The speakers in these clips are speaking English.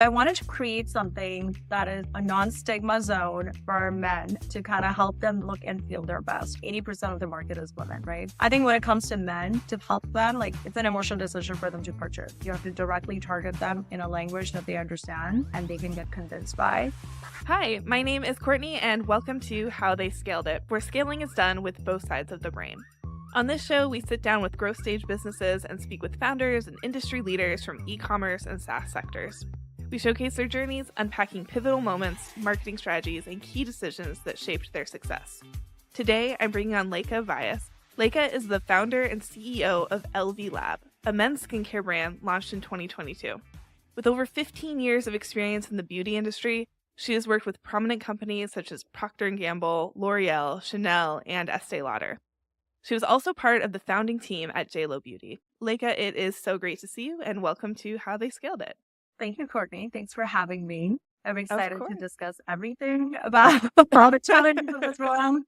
I wanted to create something that is a non-stigma zone for men to kind of help them look and feel their best. 80% of the market is women, right? I think when it comes to men, to help them, like it's an emotional decision for them to purchase. You have to directly target them in a language that they understand and they can get convinced by. Hi, my name is Courtney, and welcome to How They Scaled It, where scaling is done with both sides of the brain. On this show, we sit down with growth stage businesses and speak with founders and industry leaders from e-commerce and SaaS sectors. We showcase their journeys, unpacking pivotal moments, marketing strategies, and key decisions that shaped their success. Today, I'm bringing on Lekha Vyas. Lekha is the founder and CEO of Elvy Lab, a men's skincare brand launched in 2022. With over 15 years of experience in the beauty industry, she has worked with prominent companies such as Procter & Gamble, L'Oreal, Chanel, and Estee Lauder. She was also part of the founding team at JLo Beauty. Lekha, it is so great to see you, and welcome to How They Scaled It. Thank you, Courtney. Thanks for having me. I'm excited to course. discuss everything about product challenges as well.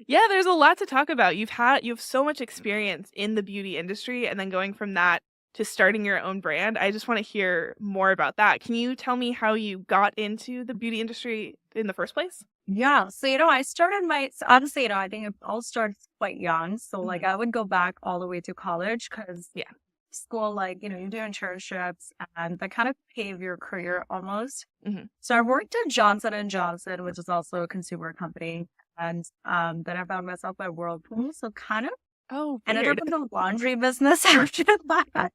Yeah, there's a lot to talk about. You have so much experience in the beauty industry, and then going from that to starting your own brand. I just want to hear more about that. Can you tell me how you got into the beauty industry in the first place? Yeah. So, I started honestly, I think it all starts quite young. So, I would go back all the way to college because school, you do internships and that kind of pave your career almost. So I worked at Johnson & Johnson, which is also a consumer company. And then I found myself at Whirlpool. So kind of ended up in the laundry business after that.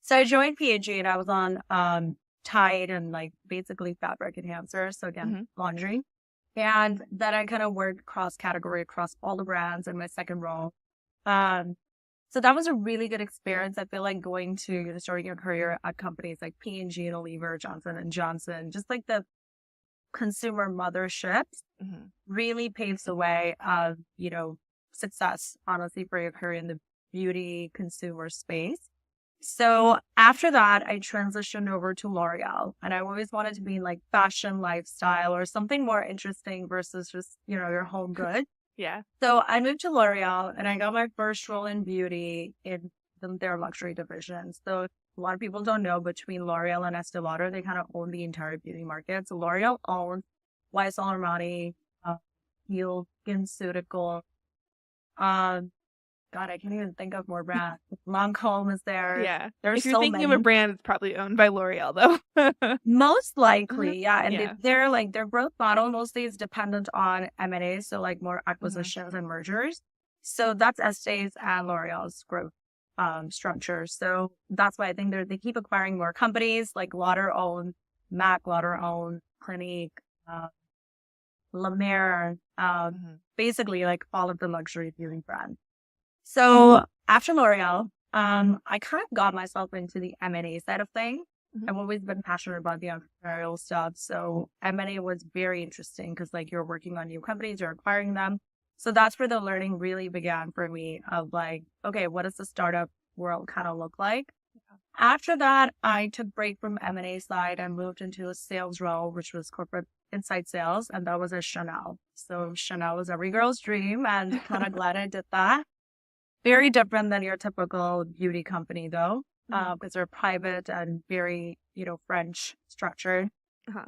So I joined P&G and I was on Tide and basically fabric enhancer. So again, laundry. And then I kind of worked cross-category across all the brands in my second role. So that was a really good experience. I feel like going to starting your career at companies like P&G, Unilever, Johnson & Johnson, just like the consumer motherships really paves the way of, success, honestly, for your career in the beauty consumer space. So after that, I transitioned over to L'Oreal, and I always wanted to be in fashion, lifestyle, or something more interesting versus just, your home goods. Yeah. So I moved to L'Oreal and I got my first role in beauty in their luxury division. So a lot of people don't know, between L'Oreal and Estee Lauder, they kind of own the entire beauty market. So L'Oreal owns YSL Armani, Heal, SkinCeutical. God, I can't even think of more brands. Lancome is there. Yeah. There's if you're so thinking many. of a brand, it's probably owned by L'Oreal, though. Most likely, yeah. And their growth model mostly is dependent on M&A, so more acquisitions and mergers. So that's Estee's and L'Oreal's growth structure. So that's why I think they keep acquiring more companies, like Lauder owned, MAC Lauder owned, Clinique, La Mer, basically all of the luxury beauty brands. So after L'Oreal, I kind of got myself into the M&A side of things. I've always been passionate about the entrepreneurial stuff. So M&A was very interesting because you're working on new companies, you're acquiring them. So that's where the learning really began for me of okay, what does the startup world kind of look like? After that, I took break from M&A side and moved into a sales role, which was corporate inside sales. And that was at Chanel. So Chanel was every girl's dream and kind of glad I did that. Very different than your typical beauty company, though, because they're private and very, French structured.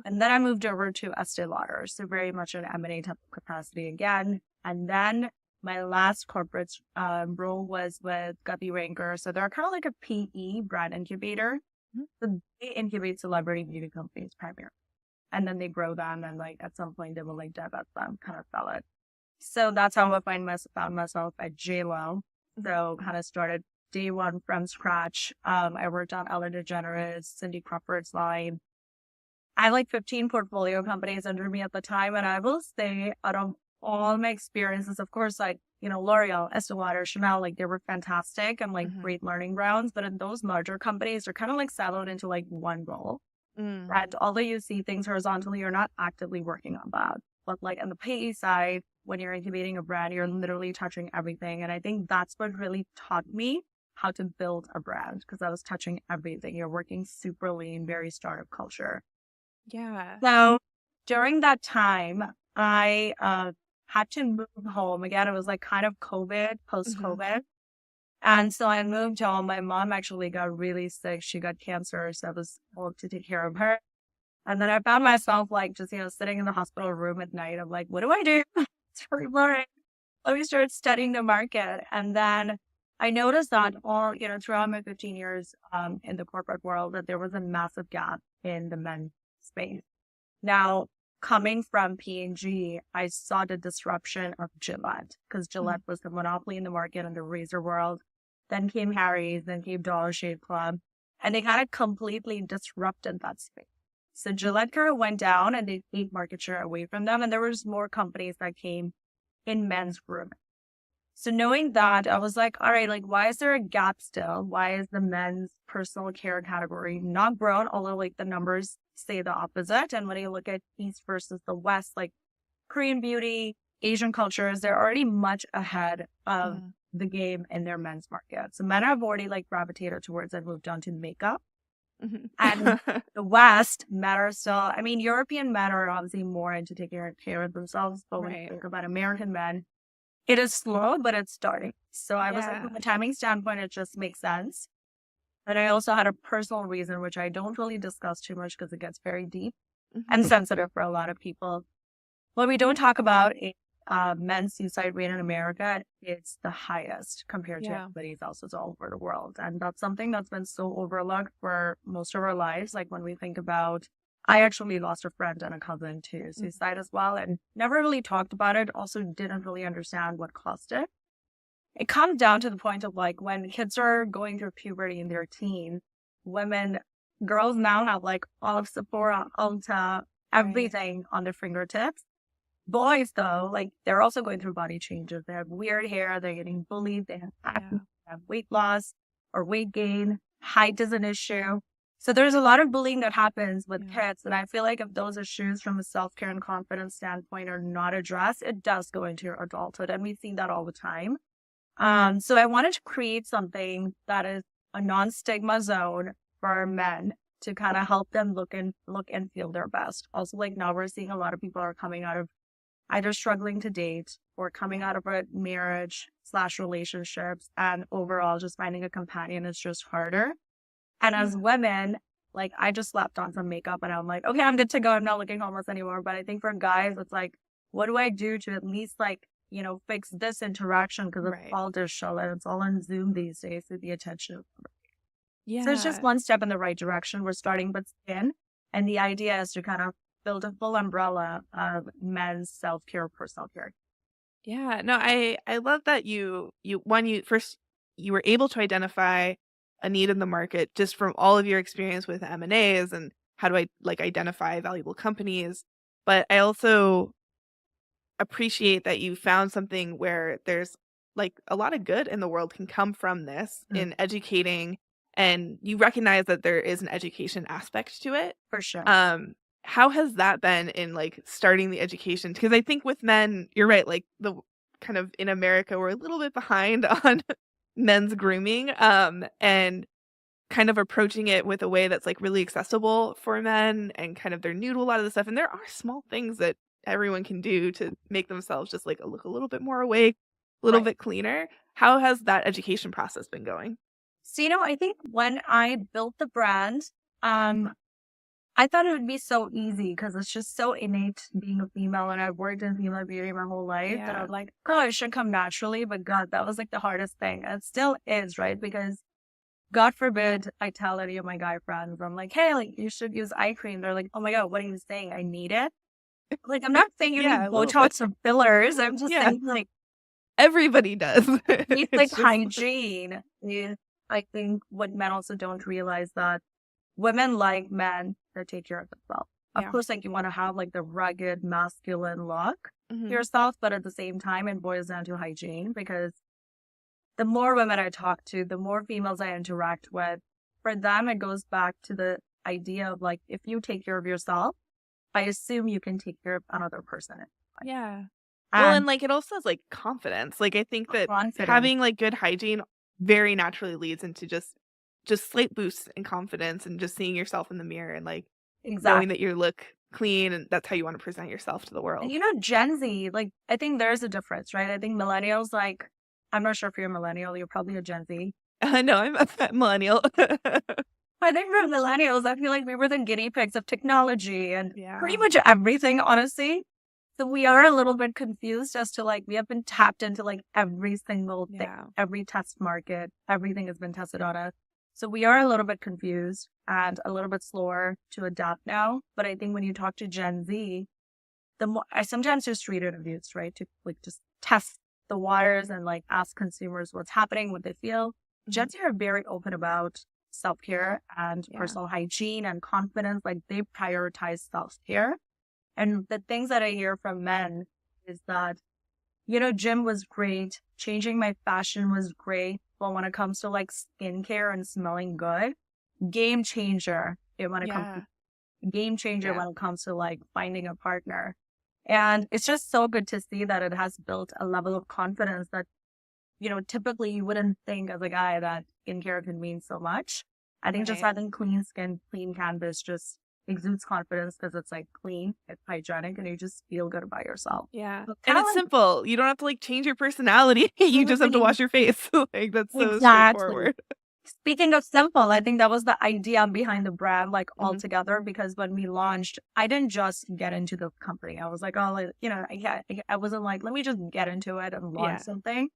And then I moved over to Estee Lauder, so very much an M&A type of capacity again. And then my last corporate role was with Guppy Ranker. So they're kind of like a PE brand incubator. So they incubate celebrity beauty companies primarily. And then they grow them, and at some point they will divest them, kind of sell it. So that's how I found myself at JLo. So kind of started day one from scratch. I worked on Ellen DeGeneres, Cindy Crawford's line. I had 15 portfolio companies under me at the time. And I will say, out of all my experiences, of course, L'Oreal, Estee Lauder, Chanel, they were fantastic and great learning grounds. But in those larger companies, they're kind of siloed into one role. And although you see things horizontally, you're not actively working on that. But on the PE side, when you're incubating a brand, you're literally touching everything. And I think that's what really taught me how to build a brand, because I was touching everything. You're working super lean, very startup culture. Yeah. So during that time, I had to move home. Again, it was kind of COVID, post-COVID. And so I moved home. My mom actually got really sick. She got cancer. So I was able to take care of her. And then I found myself like just, sitting in the hospital room at night. I'm like, what do I do? It's very boring. Let me start studying the market. And then I noticed that throughout my 15 years in the corporate world, that there was a massive gap in the men's space. Now, coming from P&G, I saw the disruption of Gillette because Gillette was the monopoly in the market in the razor world. Then came Harry's, then came Dollar Shave Club, and they kind of completely disrupted that space. So Gillette kind of went down and they ate market share away from them. And there was more companies that came in men's grooming. So knowing that, I was like, all right, like, why is there a gap still? Why is the men's personal care category not grown? Although like the numbers say the opposite. And when you look at East versus the West, like Korean beauty, Asian cultures, they're already much ahead of the game in their men's market. So men have already like gravitated towards and moved on to makeup. And the West, men are still, I mean, European men are obviously more into taking care of themselves. But when you think about American men, it is slow, but it's starting. So I was like, from a timing standpoint, it just makes sense. And I also had a personal reason, which I don't really discuss too much because it gets very deep and sensitive for a lot of people. What we don't talk about is men's suicide rate in America. It's the highest compared to everybody else all over the world. And that's something that's been so overlooked for most of our lives. Like when we think about, I actually lost a friend and a cousin to suicide as well, and never really talked about it. Also didn't really understand what caused it. It comes down to the point of like when kids are going through puberty in their teens, girls now have like all of Sephora, Ulta, everything on their fingertips. Boys, though, like they're also going through body changes. They have weird hair. They're getting bullied. They have acne, they have weight loss or weight gain. Height is an issue. So there's a lot of bullying that happens with kids. And I feel like if those issues from a self-care and confidence standpoint are not addressed, it does go into your adulthood. And we see that all the time. So I wanted to create something that is a non-stigma zone for men to kind of help them look and feel their best. Also, like now we're seeing a lot of people are coming out of either struggling to date or coming out of a marriage/relationships, and overall just finding a companion is just harder. And as women, like I just slapped on some makeup and I'm like, okay, I'm good to go. I'm not looking homeless anymore. But I think for guys, it's like, what do I do to at least like, fix this interaction? Because it's all digital and it's all on Zoom these days with the attention. So it's just one step in the right direction. We're starting with skin. And the idea is to kind of build a full umbrella of men's self-care, personal care. Yeah, no, I love that you were able to identify a need in the market just from all of your experience with M&As and how do I like identify valuable companies. But I also appreciate that you found something where there's like a lot of good in the world can come from this in educating, and you recognize that there is an education aspect to it. For sure. How has that been in like starting the education? Because I think with men, you're right, like the kind of in America, we're a little bit behind on men's grooming, and kind of approaching it with a way that's like really accessible for men, and kind of they're new to a lot of the stuff. And there are small things that everyone can do to make themselves just like look a little bit more awake, a little bit cleaner. How has that education process been going? So, I think when I built the brand, I thought it would be so easy because it's just so innate being a female, and I've worked in female beauty my whole life that I'm like, oh, it should come naturally. But God, that was like the hardest thing. And it still is, right? Because God forbid I tell any of my guy friends, I'm like, hey, like you should use eye cream. They're like, oh my God, what are you saying? I need it. Like, I'm not saying you need Botox or fillers. I'm just saying like everybody does. It's like hygiene. I think what men also don't realize that women like men that take care of themselves. Of course, like you want to have like the rugged masculine look yourself, but at the same time, it boils down to hygiene, because the more women I talk to, the more females I interact with, for them, it goes back to the idea of like, if you take care of yourself, I assume you can take care of another person. Yeah. Well, and like it also is like confidence. Like I think that having like good hygiene very naturally leads into just slight boosts in confidence and just seeing yourself in the mirror and like knowing that you look clean, and that's how you want to present yourself to the world. And Gen Z, like I think there's a difference, right? I think millennials, like I'm not sure if you're a millennial, you're probably a Gen Z. No, I'm a millennial. I think for millennials, I feel like we were the guinea pigs of technology and pretty Yeah. much everything, honestly. So we are a little bit confused as to like, we have been tapped into like every single thing, Yeah. every test market, everything has been tested on us. So we are a little bit confused and a little bit slower to adapt now. But I think when you talk to Gen Z, the more I sometimes do street interviews, right? To like just test the waters and like ask consumers what's happening, what they feel. Gen Z are very open about self-care and personal hygiene and confidence. Like they prioritize self-care. And the things that I hear from men is that, gym was great. Changing my fashion was great. But when it comes to like skincare and smelling good, game changer. When it comes to like finding a partner. And it's just so good to see that it has built a level of confidence that, typically you wouldn't think as a guy that skincare can mean so much. I think just having clean skin, clean canvas just exudes confidence because it's like clean, it's hygienic, and you just feel good about yourself. Yeah. And it's simple. You don't have to like change your personality. You just have to wash your face. Like that's so straightforward. Speaking of simple, I think that was the idea behind the brand, like altogether, because when we launched, I didn't just get into the company. I was like, I wasn't like, let me just get into it and launch something.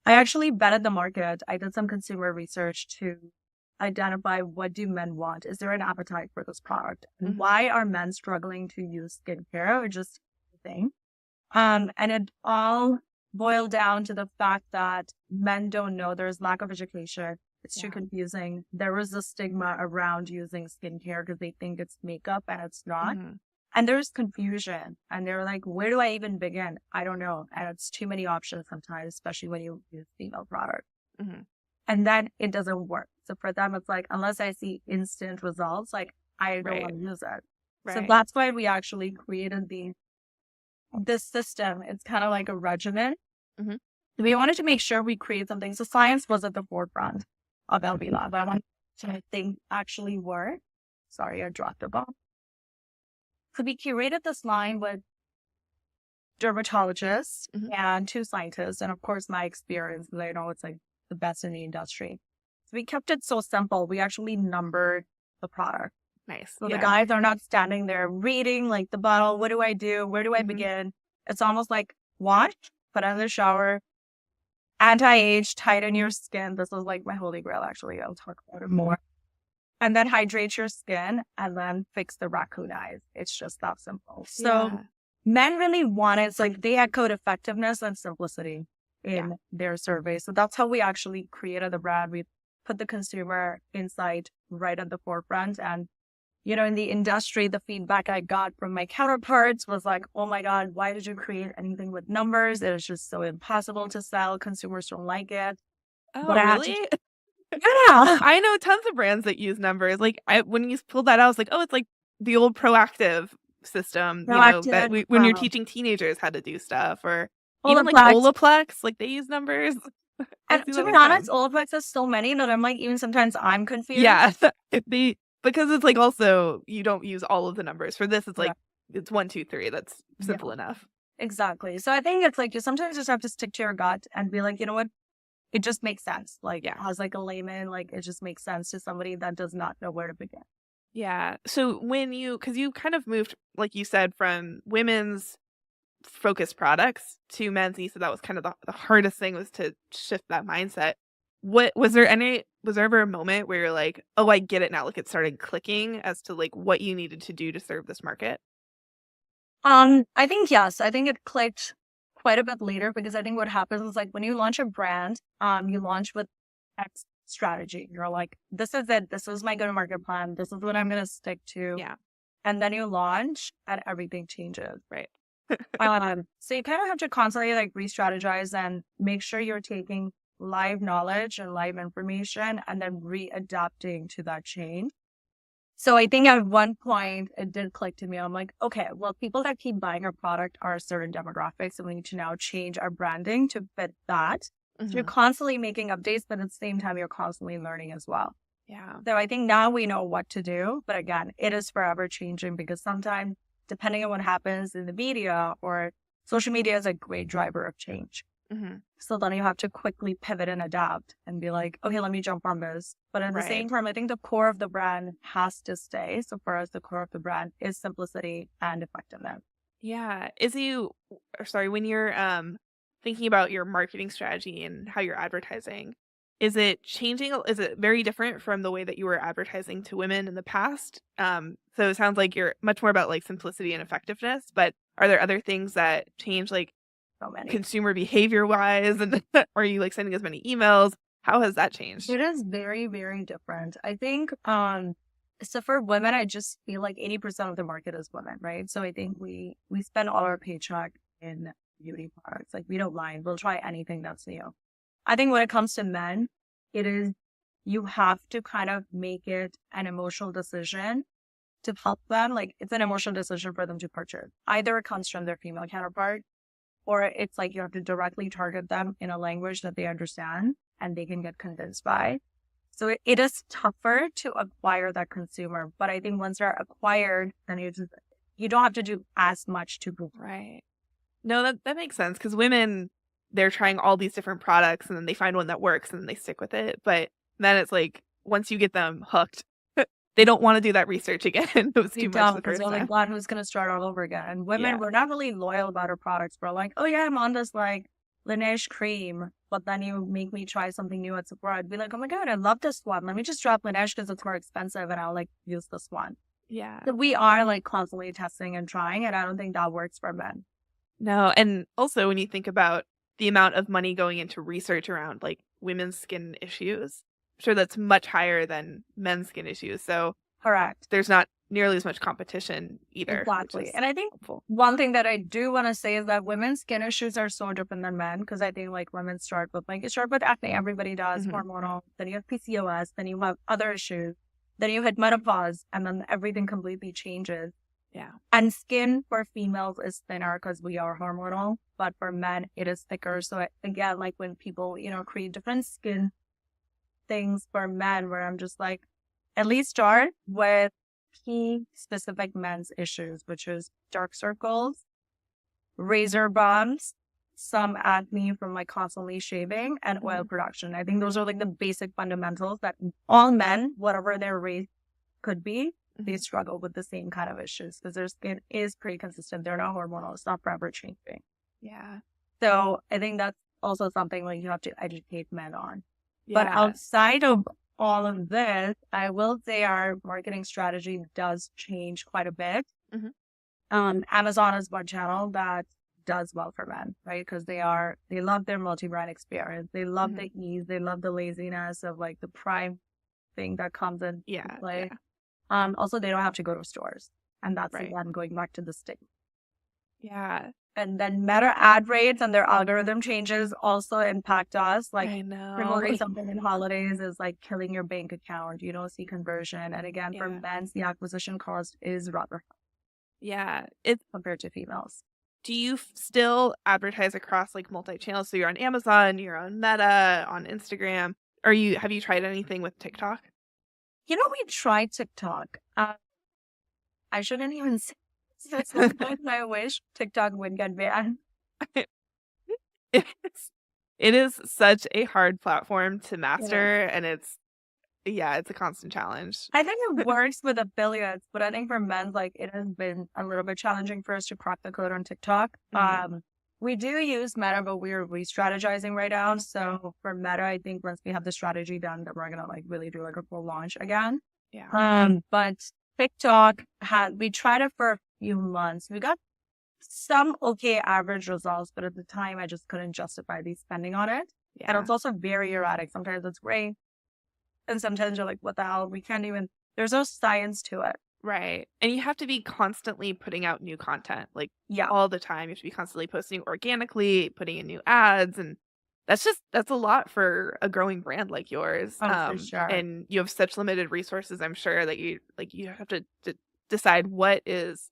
I actually vetted the market. I did some consumer research to identify what do men want? Is there an appetite for this product? And why are men struggling to use skincare or just thing? And it all boiled down to the fact that men don't know. There's lack of education. It's too confusing. There was a stigma around using skincare because they think it's makeup and it's not. And there's confusion. And they're like, where do I even begin? I don't know. And it's too many options sometimes, especially when you use female product. And then it doesn't work. So for them, it's like, unless I see instant results, like I don't want to use it. So that's why we actually created this system. It's kind of like a regimen. We wanted to make sure we create something. So science was at the forefront of Elvy Lab. I want to think actually work. Sorry, I dropped the bomb. So we curated this line with dermatologists and 2 scientists, and of course my experience, because I know it's like the best in the industry. So we kept it so simple. We actually numbered the product. Nice. So the guys are not standing there reading like the bottle. What do I do? Where do I begin? It's almost like wash, put in the shower, anti-age, tighten your skin. This was like my holy grail, actually. I'll talk about it more. And then hydrate your skin and then fix the raccoon eyes. It's just that simple. So men really want it. It's like they echoed effectiveness and simplicity in their survey. So that's how we actually created the brand. We put the consumer insight right at the forefront. And, in the industry, the feedback I got from my counterparts was like, oh my God, why did you create anything with numbers? It is just so impossible to sell. Consumers don't like it. Oh, but really? Yeah. I know tons of brands that use numbers. Like when you pulled that out, I was like, oh, it's like the old proactive system, that when you're teaching teenagers how to do stuff, or even like Olaplex, like they use numbers. And to be honest, Olaplex has so many that I'm like, even sometimes I'm confused. Yeah, because it's like also you don't use all of the numbers. For this, it's like it's 1, 2, 3. That's simple enough. Exactly. So I think it's like you sometimes just have to stick to your gut and be like, you know what? It just makes sense. Like as like a layman, like it just makes sense to somebody that does not know where to begin. Yeah. So because you kind of moved, like you said, from women's focused products to men's, you said that was kind of the hardest thing was to shift that mindset. Was there ever a moment where you're like, oh, I get it now? Like it started clicking as to like what you needed to do to serve this market? I think yes. I think it clicked quite a bit later because I think what happens is like when you launch a brand, you launch with X strategy. You're like, this is it. This is my go-to-market plan. This is what I'm going to stick to. Yeah. And then you launch and everything changes. Right. So you kind of have to constantly like re-strategize and make sure you're taking live knowledge and live information and then readapting to that change. So I think at one point it did click to me. I'm like, okay, well, people that keep buying our product are a certain demographic. So we need to now change our branding to fit that. So you're constantly making updates, but at the same time, you're constantly learning as well. Yeah. So I think now we know what to do. But again, it is forever changing because sometimes, depending on what happens in the media or social media is a great driver of change. So then you have to quickly pivot and adapt and be like, okay, let me jump on this. But at the same time, I think the core of the brand has to stay. So for us, the core of the brand is simplicity and effectiveness. Yeah. When you're thinking about your marketing strategy and how you're advertising, is it changing? Is it very different from the way that you were advertising to women in the past? So it sounds like you're much more about like simplicity and effectiveness, but are there other things that change, like So many. consumer behavior wise? And are you like sending as many emails? How has that changed? It is very, very different. I think, so for women, I just feel like 80% of the market is women, right? So I think we spend all our paycheck in beauty products. Like, we don't mind. We'll try anything that's new. I think when it comes to men, you have to kind of make it an emotional decision to help them. Like, it's an emotional decision for them to purchase. Either it comes from their female counterpart, or it's like you have to directly target them in a language that they understand and they can get convinced by. So it is tougher to acquire that consumer. But I think once they're acquired, then you don't have to do as much to grow. Right. No, that makes sense, because women, they're trying all these different products and then they find one that works and then they stick with it. But then it's like, once you get them hooked, they don't want to do that research again. It was too much the first time. Like, God, who's going to start all over again? And women, we're not really loyal about our products. We're like, oh yeah, I'm on this like Laneige cream, but then you make me try something new at Sephora. I'd be like, oh my God, I love this one. Let me just drop Laneige because it's more expensive and I'll like use this one. Yeah. So we are like constantly testing and trying, and I don't think that works for men. No. And also when you think about the amount of money going into research around like women's skin issues, I'm sure that's much higher than men's skin issues. So correct. There's not nearly as much competition either. Exactly. And I think one thing that I do want to say is that women's skin issues are so different than men, because I think like women start with acne. Everybody does hormonal. Then you have PCOS. Then you have other issues. Then you hit menopause, and then everything completely changes. Yeah. And skin for females is thinner because we are hormonal, but for men it is thicker. So again, like when people, create different skin things for men, where I'm just like, at least start with key specific men's issues, which is dark circles, razor bumps, some acne from like constantly shaving, and oil production. I think those are like the basic fundamentals that all men, whatever their race could be, they struggle with the same kind of issues because their skin is pretty consistent. They're not hormonal. It's not forever changing. Yeah. So I think that's also something like you have to educate men on. Yeah. But outside of all of this, I will say our marketing strategy does change quite a bit. Amazon is one channel that does well for men, right? Because they love their multi-brand experience. They love the ease. They love the laziness of like the Prime thing that comes in play. Also, they don't have to go to stores. And that's again going back to the stick. Yeah. And then Meta ad rates and their algorithm changes also impact us. Like, I know. promoting something in holidays is like killing your bank account. You don't see conversion. And again, for men, the acquisition cost is rather high. Yeah. Compared to females. Do you still advertise across like multi-channels? So you're on Amazon, you're on Meta, on Instagram. Have you tried anything with TikTok? We tried TikTok. I shouldn't even say this. Sometimes I wish TikTok would get banned. It is such a hard platform to master, and it's a constant challenge. I think it works with affiliates, but I think for men, like, it has been a little bit challenging for us to crack the code on TikTok. We do use Meta, but we're re-strategizing right now. So for Meta, I think once we have the strategy done, that we're gonna like really do like a full launch again. Yeah. But TikTok we tried it for a few months. We got some okay average results, but at the time I just couldn't justify the spending on it. Yeah. And it's also very erratic. Sometimes it's great, and sometimes you're like, what the hell? There's no science to it. Right. And you have to be constantly putting out new content, like all the time. You have to be constantly posting organically, putting in new ads. And that's a lot for a growing brand like yours. For sure. And you have such limited resources. I'm sure that you have to decide what is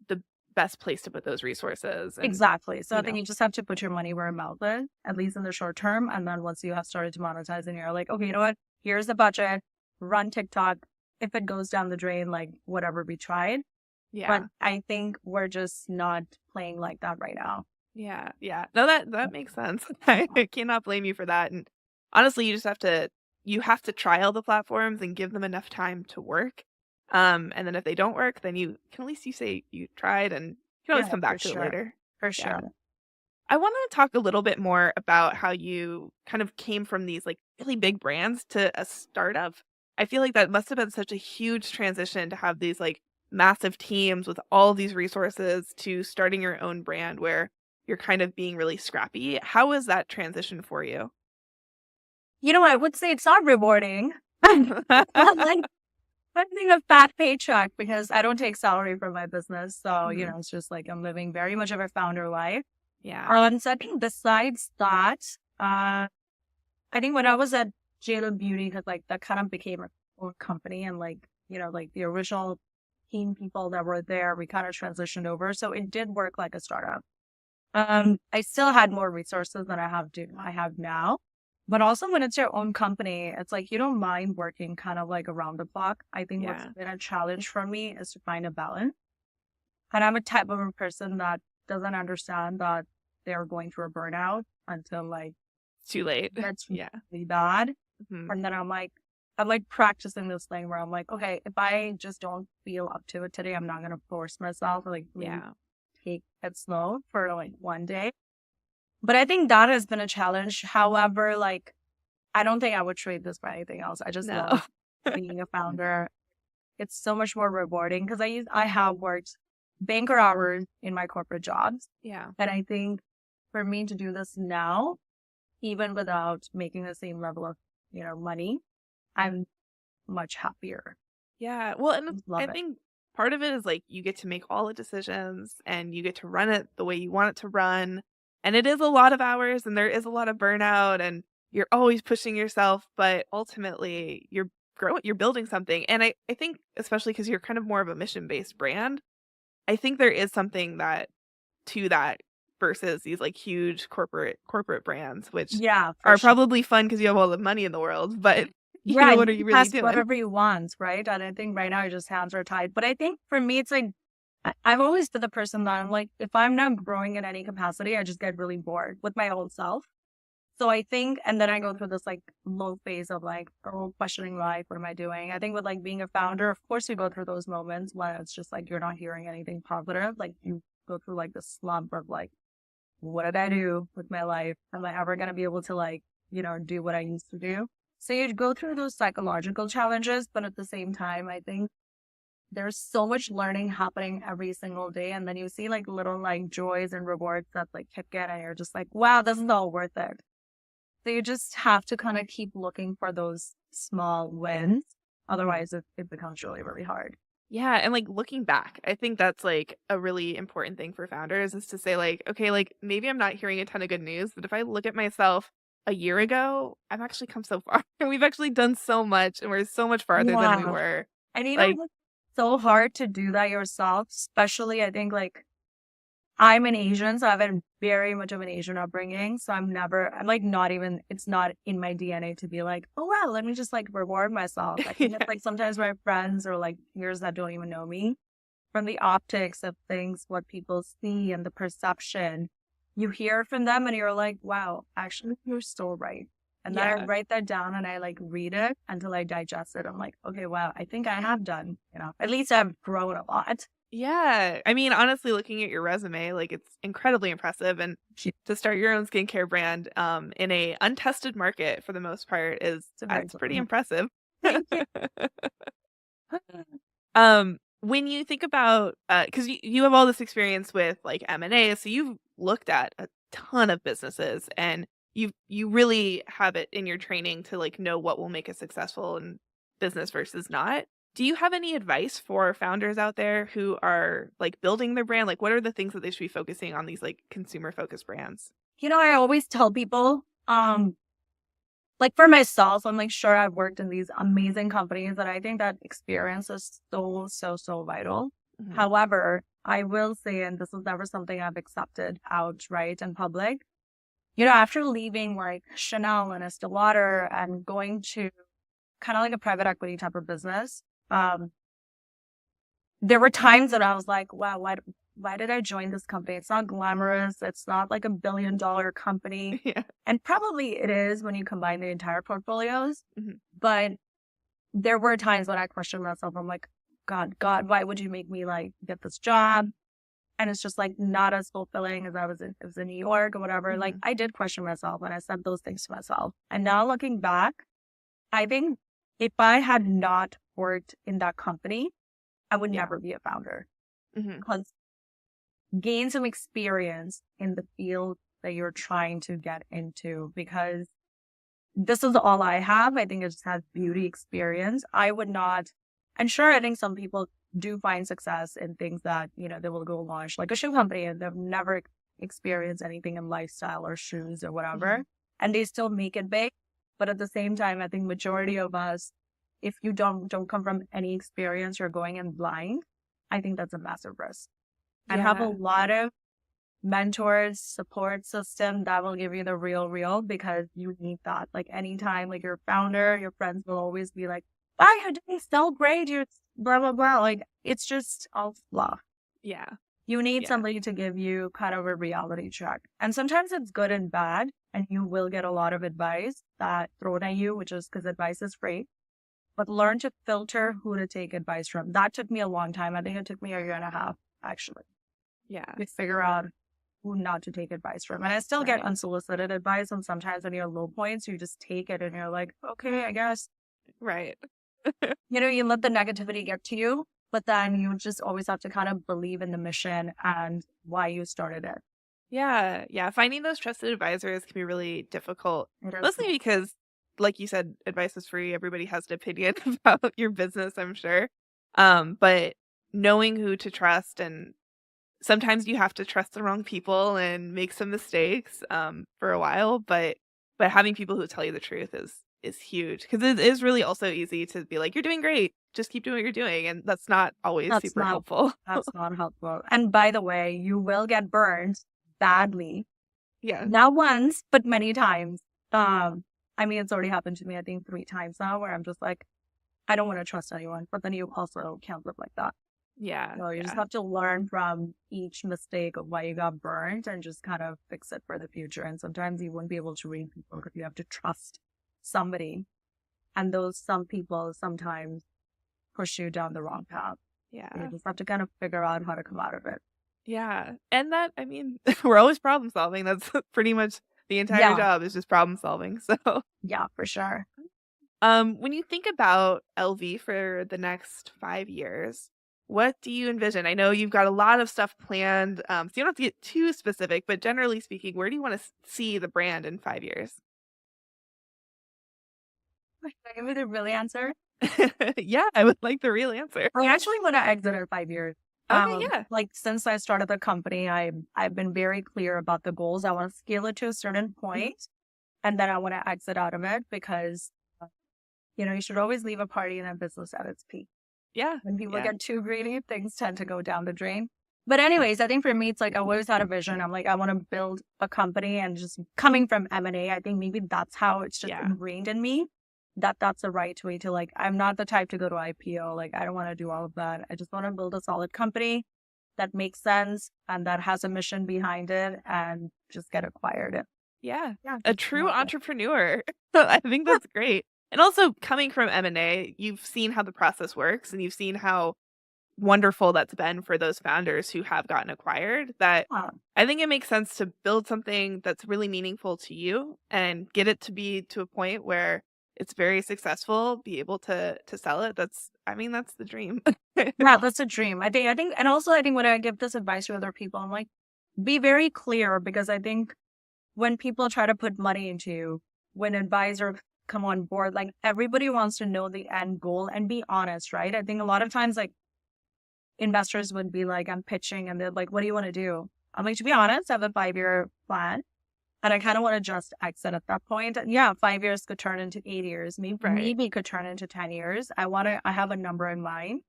the best place to put those resources. And, exactly. So I think you just have to put your money where your mouth is, at least in the short term. And then once you have started to monetize and you're like, okay, you know what? Here's the budget, run TikTok. If it goes down the drain, like whatever we tried. Yeah. But I think we're just not playing like that right now. Yeah, yeah. No, that makes sense. I cannot blame you for that. And honestly, you have to trial the platforms and give them enough time to work. And then if they don't work, then you can at least you say you tried and you can always Yeah, come for back to it sure. later. For Yeah. sure. I want to talk a little bit more about how you kind of came from these like really big brands to a startup. I feel like that must have been such a huge transition to have these like massive teams with all of these resources to starting your own brand where you're kind of being really scrappy. How was that transition for you? I would say it's not rewarding. But like I'm getting a fat paycheck because I don't take salary from my business. So, Mhm. it's just like I'm living very much of a founder life. Yeah. So I think besides that, I think when I was at JLo Beauty, because like that kind of became a own company and like, like the original team people that were there, we kind of transitioned over. So it did work like a startup. I still had more resources than I have now. But also when it's your own company, it's like you don't mind working kind of like around the clock. I think what's Yeah. been a challenge for me is to find a balance. And I'm a type of a person that doesn't understand that they're going through a burnout until like It's too late. that's Yeah. really bad. Mhm. And then I'm like practicing this thing where I'm like, okay, if I just don't feel up to it today, I'm not gonna force myself to like really Yeah. take it slow for like one day. But I think that has been a challenge. However, like I don't think I would trade this for anything else. I just No. love being a founder. It's so much more rewarding because I have worked banker hours in my corporate jobs. Yeah. And I think for me to do this now, even without making the same level of, money, I'm much happier. Yeah. Well, and I Love it. think part of it is like you get to make all the decisions and you get to run it the way you want it to run. And it is a lot of hours and there is a lot of burnout and you're always pushing yourself, but ultimately you're building something. And I think especially because you're kind of more of a mission-based brand, I think there is something that to that versus these like huge corporate brands, which Yeah, for are sure. probably fun because you have all the money in the world, but Yeah, what you are can you really ask doing? whatever you want, right? And I think right now your just hands are tied. But I think for me, it's like I've always been the person that I'm like, if I'm not growing in any capacity, I just get really bored with my own self. So I think, and then I go through this like low phase of like, oh, questioning life. What am I doing? I think with like being a founder, of course, you go through those moments when it's just like you're not hearing anything positive. Like you go through like the slump of like, what did I do with my life? Am I ever going to be able to like, do what I used to do? So you go through those psychological challenges, but at the same time, I think there's so much learning happening every single day. And then you see like little like joys and rewards that like kick in and you're just like, wow, this is all worth it. So you just have to kind of keep looking for those small wins. Otherwise, it becomes really, really hard. Yeah, and, like, looking back, I think that's, like, a really important thing for founders is to say, like, "Okay, like, maybe I'm not hearing a ton of good news, but if I look at myself a year ago, I've actually come so far, and we've actually done so much, and we're so much farther than we Yeah. were." And Like it's so hard to do that yourself, especially I think like I'm an Asian, so I have a very much of an Asian upbringing. So I'm like not even, it's not in my DNA to be like, oh, wow, let me just like reward myself. I think it's Yeah. like sometimes my friends or like peers that don't even know me from the optics of things, what people see and the perception, you hear from them and you're like, wow, actually, you're so right. And then I Yeah. write that down and I like read it until I digest it. I'm like, okay, wow, I think I have done, at least I've grown a lot. Yeah. I mean, honestly, looking at your resume, like, it's incredibly impressive, and to start your own skincare brand, in a untested market for the most part is It's a very it's good pretty one. impressive. Thank you. When you think about, because you have all this experience with, like, M&A, so you've looked at a ton of businesses, and you really have it in your training to, like, know what will make a successful in business versus not. Do you have any advice for founders out there who are, like, building their brand? Like, what are the things that they should be focusing on these, like, consumer-focused brands? I always tell people, like for myself, I'm like, sure, I've worked in these amazing companies and I think that experience is so, so, so vital. Mhm. However, I will say, and this is never something I've accepted outright in public, after leaving like Chanel and Estee Lauder and going to kind of like a private equity type of business, um, there were times that I was like, wow, why did I join this company? It's not glamorous. It's not like $1 billion company. Yeah. And probably it is when you combine the entire portfolios. Mm-hmm. But there were times when I questioned myself. I'm like, God, why would you make me like get this job? And it's just like not as fulfilling as I was in New York or whatever. Mm-hmm. Like I did question myself and I said those things to myself. And now looking back, I think if I had not worked in that company, I would never be a founder. Because gain some experience in the field that you're trying to get into, because this is all I have. I think it just has beauty experience. I would not, and sure, I think some people do find success in things that, they will go launch like a shoe company and they've never experienced anything in lifestyle or shoes or whatever. And they still make it big. But at the same time, I think majority of us, if you don't come from any experience, you're going in blind, I think that's a massive risk. And have a lot of mentors, support system that will give you the real, because you need that. Like anytime, like your founder, your friends will always be like, wow, you're doing so great, you're blah, blah, blah. Like it's just all fluff. Yeah. You need somebody to give you kind of a reality check. And sometimes it's good and bad, and you will get a lot of advice that thrown at you, which is because advice is free. But learn to filter who to take advice from. That took me a long time. I think it took me a year and a half, actually. Yeah. To figure out who not to take advice from. And I still get unsolicited advice. And sometimes when you're low points, you just take it and you're like, okay, I guess. Right. You let the negativity get to you, but then you just always have to kind of believe in the mission and why you started it. Yeah. Yeah. Finding those trusted advisors can be really difficult, mostly because, like you said, advice is free. Everybody has an opinion about your business, I'm sure. But knowing who to trust, and sometimes you have to trust the wrong people and make some mistakes for a while, but having people who tell you the truth is huge, because it is really also easy to be like, you're doing great, just keep doing what you're doing, and that's not always super helpful. That's not helpful. And by the way, you will get burned badly. Yeah. Not once, but many times. It's already happened to me, I think 3 times now, where I'm just like, I don't want to trust anyone, but then you also can't live like that. Yeah. So you just have to learn from each mistake of why you got burned and just kind of fix it for the future. And sometimes you won't be able to read people because you have to trust somebody. And those some people sometimes push you down the wrong path. Yeah. You just have to kind of figure out how to come out of it. Yeah. And that, we're always problem solving. That's pretty much the entire job, is just problem solving. So yeah, for sure. When you think about Elvy for the next 5 years, what do you envision? I know you've got a lot of stuff planned, so you don't have to get too specific, but generally speaking, where do you want to see the brand in 5 years? Should I give you the real answer? Yeah, I would like the real answer. I actually want to exit in 5 years. Okay, yeah. Like since I started the company, I've been very clear about the goals. I want to scale it to a certain point, and then I want to exit out of it, because you should always leave a party in a business at its peak. Yeah. When people get too greedy, things tend to go down the drain. But anyways, I think for me, it's like I always had a vision. I'm like, I want to build a company, and just coming from M&A, I think maybe that's how it's just ingrained in me, that's the right way to, like, I'm not the type to go to IPO. Like, I don't want to do all of that. I just want to build a solid company that makes sense and that has a mission behind it, and just get acquired. Yeah. A true entrepreneur. I think that's great. And also, coming from M&A, you've seen how the process works, and you've seen how wonderful that's been for those founders who have gotten acquired, that I think it makes sense to build something that's really meaningful to you and get it to be to a point where it's very successful, be able to sell it. That's the dream. Yeah, that's a dream. I think, and also I think when I give this advice to other people, I'm like, be very clear, because I think when people try to put money into you, when advisors come on board, like everybody wants to know the end goal and be honest, right? I think a lot of times, like, investors would be like, I'm pitching, and they're like, what do you want to do? I'm like, to be honest, I have a 5-year plan, and I kind of want to just exit at that point. And 5 years could turn into 8 years, maybe could turn into 10 years. I have a number in mind.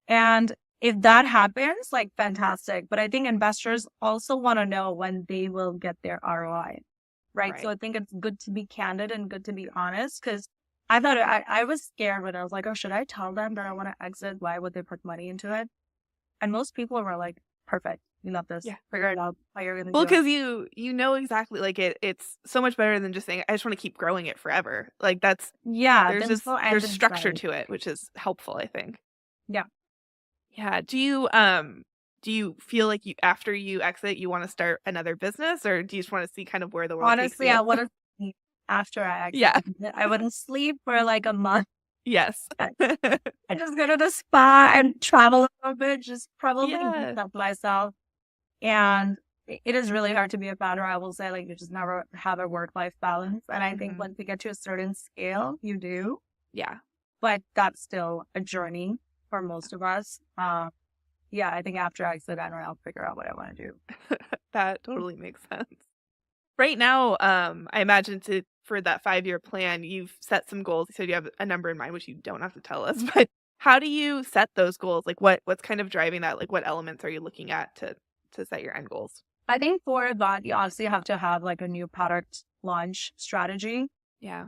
And if that happens, like, fantastic. But I think investors also want to know when they will get their ROI. Right. So I think it's good to be candid and good to be honest, because I thought I was scared when I was like, oh, should I tell them that I want to exit? Why would they put money into it? And most people were like, perfect. You love this. Yeah. Figure it out how you're going to Well, do it. because you know exactly, like, it's so much better than just saying, I just want to keep growing it forever. Like, there's structure to it, which is helpful, I think. Yeah. Yeah. Do you feel like after you exit, you want to start another business, or do you just want to see kind of where the world Honestly, takes you? I wouldn't sleep after I exit. Yeah. I wouldn't sleep for like a month. Yes. I just go to the spa and travel a little bit, just probably help myself. And it is really hard to be a founder. I will say, like, you just never have a work-life balance. And I think once you get to a certain scale, you do. Yeah. But that's still a journey for most of us. Yeah, I think after I exit, I'll figure out what I want to do. That totally makes sense. Right now, I imagine for that 5-year plan, you've set some goals. You said you have a number in mind, which you don't have to tell us, but how do you set those goals? Like what's kind of driving that? Like what elements are you looking at to set your end goals? I think for that, you obviously have to have like a new product launch strategy. Yeah.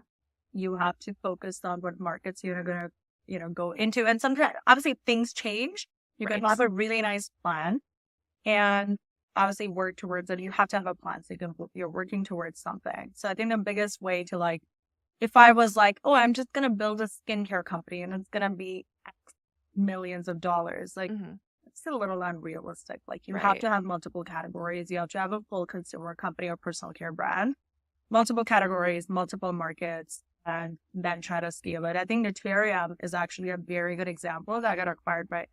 You have to focus on what markets you're going to, go into. And sometimes, obviously, things change. You can have a really nice plan and obviously work towards it. You have to have a plan. So you're working towards something. So I think the biggest way to like, if I was like, oh, I'm just going to build a skincare company and it's going to be X millions of dollars, like it's a little unrealistic. Like you have to have multiple categories. You have to have a full consumer company or personal care brand, multiple categories, multiple markets, and then try to scale it. I think Naturium is actually a very good example that got acquired by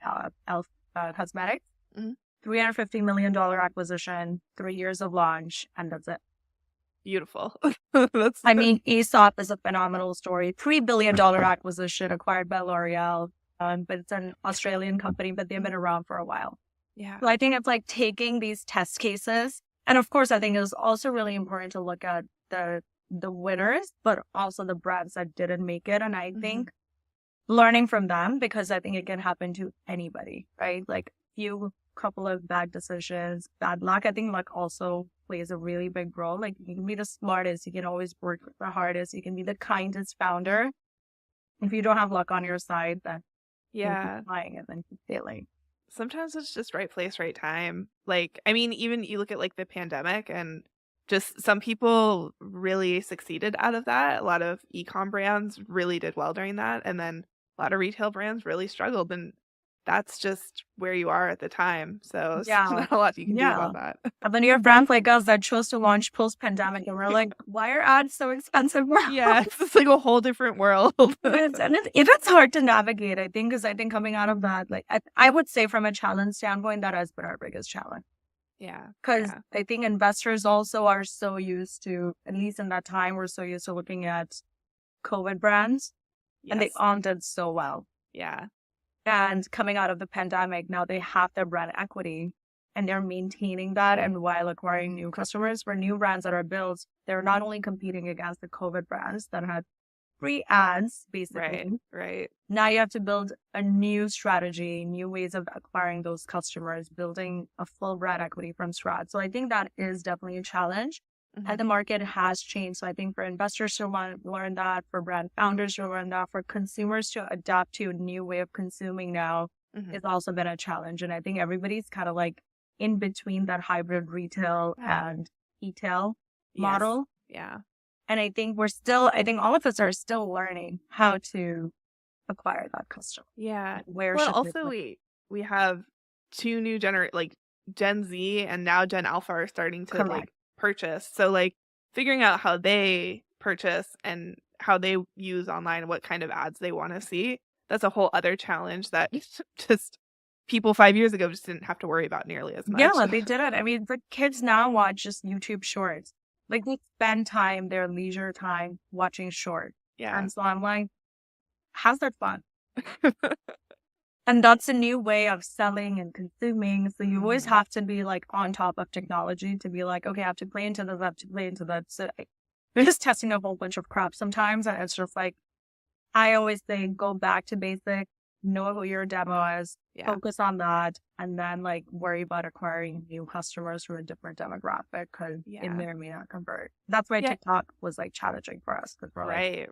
Elf Cosmetics. $350 million acquisition, 3 years of launch, and that's it. Beautiful. I mean, Aesop is a phenomenal story. $3 billion acquisition acquired by L'Oreal, but it's an Australian company, but they've been around for a while. Yeah. So I think it's like taking these test cases. And of course, I think it's also really important to look at the winners, but also the brands that didn't make it. And I think learning from them, because I think it can happen to anybody, right? Like couple of bad decisions, bad luck. I think luck also plays a really big role. Like you can be the smartest, you can always work the hardest, you can be the kindest founder. If you don't have luck on your side, then you keep flying and then keep failing. Sometimes it's just right place, right time. Like, I mean, even you look at like the pandemic and just some people really succeeded out of that. A lot of e-com brands really did well during that. And then a lot of retail brands really struggled. And that's just where you are at the time. So it's not a lot you can do about that. And then you have brands like us that chose to launch post-pandemic and we're like, why are ads so expensive? Yeah, it's like a whole different world. It's hard to navigate, I think, because I think coming out of that, like I would say from a challenge standpoint, that has been our biggest challenge. Yeah. Because I think investors also are so used to, at least in that time, we're so used to looking at COVID brands and they all did so well. Yeah. And coming out of the pandemic, now they have their brand equity and they're maintaining that. And while acquiring new customers for new brands that are built, they're not only competing against the COVID brands that had free ads, basically. Right. Now you have to build a new strategy, new ways of acquiring those customers, building a full brand equity from scratch. So I think that is definitely a challenge. And the market has changed. So I think for investors to learn that, for brand founders to learn that, for consumers to adapt to a new way of consuming now, it's also been a challenge. And I think everybody's kind of like in between that hybrid retail and e-tail model. Yeah. And I think all of us are still learning how to acquire that customer. Yeah. Also we have two new like Gen Z and now Gen Alpha are starting to like purchase. So like figuring out how they purchase and how they use online and what kind of ads they want to see, that's a whole other challenge that just people 5 years ago just didn't have to worry about nearly as much. Yeah, they didn't. I mean, the kids now watch just YouTube shorts. Like they spend their leisure time watching shorts. Yeah. And so I'm like, how's that fun? And that's a new way of selling and consuming. So you always have to be like on top of technology to be like, okay, I have to play into this, I have to play into that. So they're just testing a whole bunch of crap sometimes. And it's just like, I always say, go back to basics, know who your demo is, focus on that, and then like worry about acquiring new customers from a different demographic because it may or may not convert. That's why TikTok was like challenging for us. Right.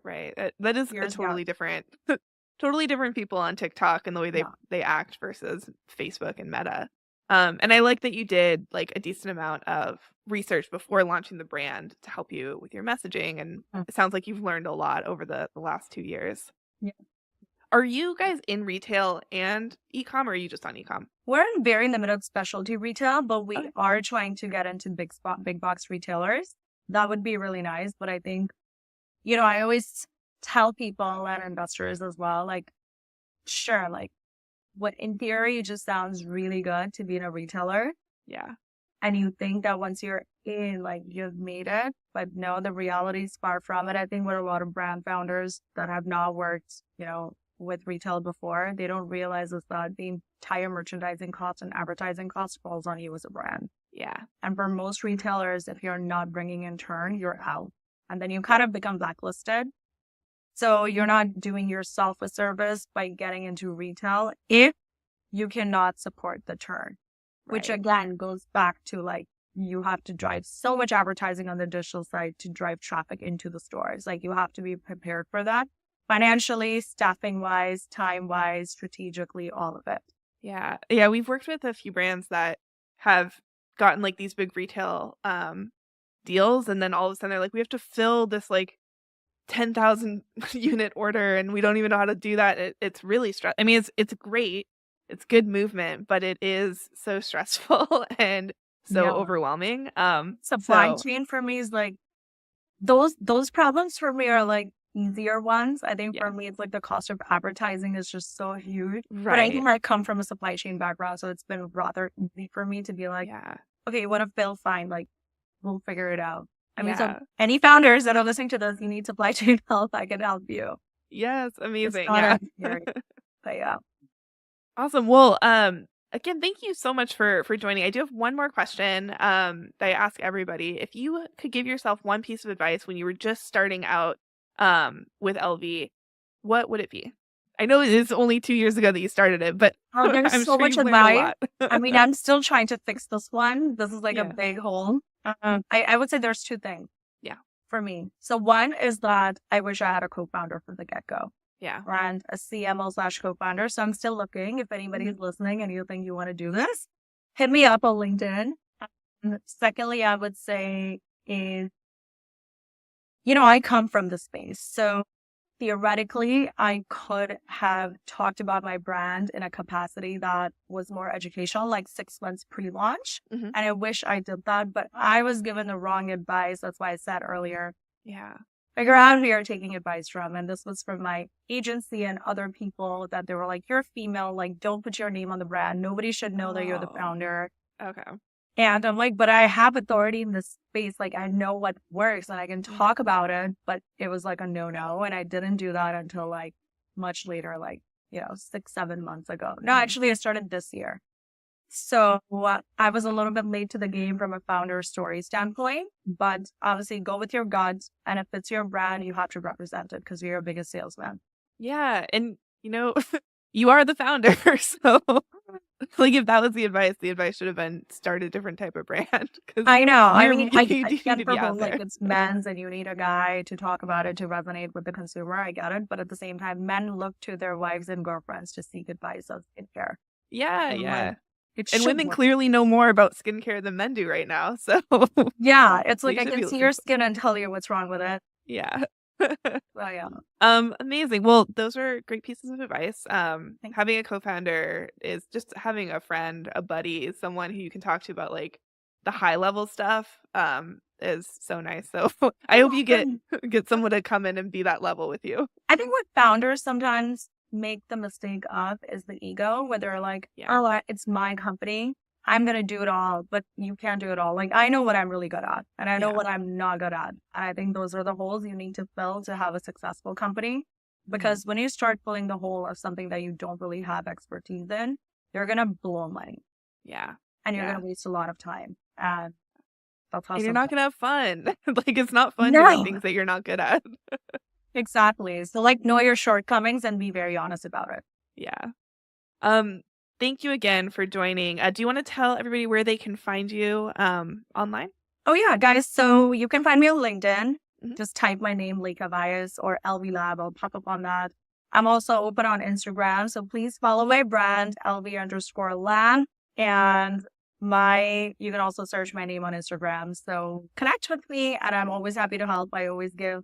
That is a totally different, totally different people on TikTok and the way they act versus Facebook and Meta. And I like that you did like a decent amount of research before launching the brand to help you with your messaging. And it sounds like you've learned a lot over the last 2 years. Yeah. Are you guys in retail and e-com, or are you just on e-com? We're very limited of specialty retail, but we are trying to get into big box retailers. That would be really nice. But I think, I always tell people and investors as well, like, sure, like, what in theory just sounds really good to be in a retailer. Yeah. And you think that once you're in, like, you've made it, but no, the reality is far from it. I think with a lot of brand founders that have not worked, with retail before, they don't realize is that the entire merchandising cost and advertising cost falls on you as a brand. Yeah. And for most retailers, if you're not bringing in turn, you're out. And then you kind of become blacklisted. So you're not doing yourself a service by getting into retail if you cannot support the turn, which again goes back to like, you have to drive so much advertising on the digital side to drive traffic into the stores. Like you have to be prepared for that. Financially, staffing wise, time wise, strategically, all of it. Yeah. We've worked with a few brands that have gotten like these big retail deals, and then all of a sudden they're like, we have to fill this like 10,000 unit order, and we don't even know how to do that. It's really stressful. I mean, it's great, it's good movement, but it is so stressful and so overwhelming. Supply chain for me is like those problems for me are like easier ones. I think for me, it's like the cost of advertising is just so huge. Right. But I think I come from a supply chain background, so it's been rather easy for me to be like, okay, what if they'll find, like, we'll figure it out. I mean, so any founders that are listening to this, you need supply chain help, I can help you. Yes, amazing. But awesome. Well, again, thank you so much for joining. I do have one more question that I ask everybody. If you could give yourself one piece of advice when you were just starting out with Elvy, what would it be? I know it is only 2 years ago that you started it, but there's I'm so sure much advice. I mean, I'm still trying to fix this one. This is like a big hole. I would say there's two things. Yeah. For me. So one is that I wish I had a co-founder from the get-go. Yeah. And a CMO/co-founder. So I'm still looking. If anybody's listening and you think you want to do this, hit me up on LinkedIn. Secondly, I would say is, I come from the space. So theoretically, I could have talked about my brand in a capacity that was more educational, like 6 months pre-launch. And I wish I did that, but I was given the wrong advice. That's why I said earlier. Yeah. Figure out who you're taking advice from. And this was from my agency and other people that they were like, you're female, like, don't put your name on the brand. Nobody should know that you're the founder. Okay. And I'm like, but I have authority in this space. Like, I know what works and I can talk about it. But it was like a no. And I didn't do that until like much later, like, 6-7 months ago. No, actually, I started this year. So I was a little bit late to the game from a founder story standpoint. But obviously, go with your gut. And if it's your brand, you have to represent it because you're your biggest salesman. Yeah. And, you are the founder. So, like, if that was the advice should have been start a different type of brand. I know. I mean, I get for both, like, it's men's and you need a guy to talk about it to resonate with the consumer. I get it. But at the same time, men look to their wives and girlfriends to seek advice of skincare. Yeah. And women clearly know more about skincare than men do right now. So yeah, it's like I can see your skin and tell you what's wrong with it. Yeah. Well, yeah. Amazing. Well, those are great pieces of advice. Having a co-founder is just having a friend, a buddy, someone who you can talk to about like the high level stuff is so nice. So I hope you get someone to come in and be that level with you. I think what founders sometimes make the mistake of is the ego, where they're like, oh, it's my company. I'm going to do it all, but you can't do it all. Like, I know what I'm really good at and I know what I'm not good at. And I think those are the holes you need to fill to have a successful company. Because when you start filling the hole of something that you don't really have expertise in, you're going to blow money. Yeah. And you're going to waste a lot of time. And that's how you're not going to have fun. Like, it's not fun doing things that you're not good at. Exactly. So, like, know your shortcomings and be very honest about it. Yeah. Thank you again for joining. Do you want to tell everybody where they can find you online? Oh, yeah, guys. So you can find me on LinkedIn. Mhm. Just type my name, Lekha Vyas or Elvy Lab. I'll pop up on that. I'm also open on Instagram. So please follow my brand, Elvy_Lab. And you can also search my name on Instagram. So connect with me and I'm always happy to help. I always give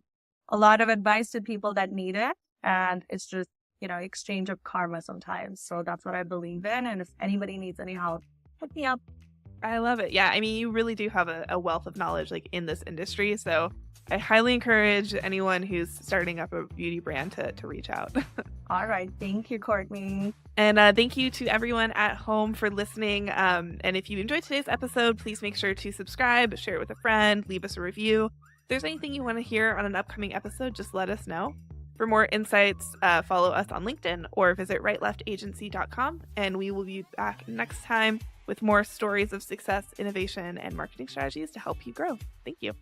a lot of advice to people that need it. And it's just, exchange of karma sometimes. So that's what I believe in. And if anybody needs any help, hit me up. I love it. Yeah, I mean, you really do have a wealth of knowledge like in this industry. So I highly encourage anyone who's starting up a beauty brand to reach out. All right. Thank you, Courtney. And thank you to everyone at home for listening. And if you enjoyed today's episode, please make sure to subscribe, share it with a friend, leave us a review. If there's anything you want to hear on an upcoming episode, just let us know. For more insights, follow us on LinkedIn or visit rightleftagency.com. And we will be back next time with more stories of success, innovation, and marketing strategies to help you grow. Thank you.